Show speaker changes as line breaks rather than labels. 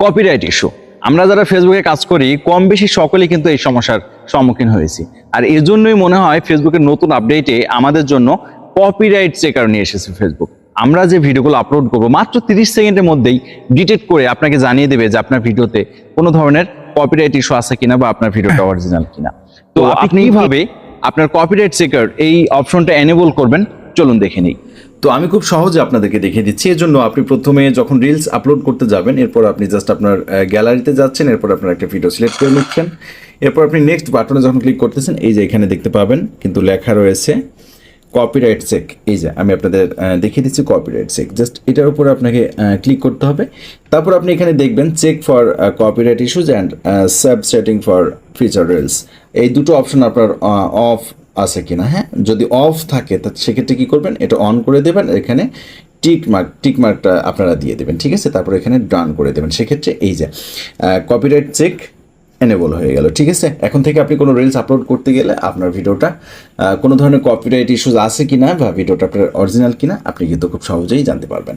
Copyright issue. আমরা যারা ফেসবুকে কাজ করি কম বেশি সকলেই কিন্তু এই সমস্যার সম্মুখীন হয়েছি। আর এজন্যই মনে হয় ফেসবুকের নতুন আপডেটে আমাদের জন্য কপিরাইট চেকার নিয়ে এসেছে ফেসবুক। আমরা যে ভিডিওগুলো আপলোড করবো মাত্র 30 সেকেন্ডের মধ্যেই ডিটেক্ট করে আপনাকে জানিয়ে দেবে যে আপনার ভিডিওতে কোনো ধরনের কপিরাইট ইস্যু আছে কিনা বা আপনার ভিডিওটা অরিজিনাল কিনা। তো আপনি কিভাবে আপনার কপিরাইট চেকার এই অপশনটা এনেবল করবেন চলুন দেখে নিই।
তো আমি খুব সহজে আপনাদেরকে দেখিয়ে দিচ্ছি। এর জন্য আপনি প্রথমে যখন রিলস আপলোড করতে যাবেন, এরপর আপনি জাস্ট আপনার গ্যালারিতে যাচ্ছেন, এরপর আপনার একটা ভিডিও সিলেক্ট করে নিচ্ছেন, এরপর আপনি নেক্সট বাটনে যখন ক্লিক করতেছেন, এই যে এখানে দেখতে পাবেন কিন্তু লেখা রয়েছে কপিরাইট চেক। এই যে আমি আপনাদের দেখিয়ে দিচ্ছি কপিরাইট চেক, জাস্ট এটার উপরে আপনাকে ক্লিক করতে হবে। তারপর আপনি এখানে দেখবেন check for copyright issues and sub setting for feature reels, এই দুটো অপশন আপনার অফ আছে কিনা। হ্যাঁ, যদি অফ থাকে তা সেক্ষেত্রে কী করবেন, এটা অন করে দেবেন, এখানে টিক মার্কটা আপনারা দিয়ে দেবেন, ঠিক আছে। তারপর এখানে ডান করে দেবেন, সেক্ষেত্রে এই যে কপিরাইট চেক এনেবল হয়ে গেল, ঠিক আছে। এখন থেকে আপনি কোনো রিলস আপলোড করতে গেলে আপনার ভিডিওটা কোনো ধরনের কপিরাইট ইস্যুজ আছে কিনা বা ভিডিওটা আপনার অরিজিনাল কিনা আপনি কিন্তু খুব সহজেই জানতে পারবেন।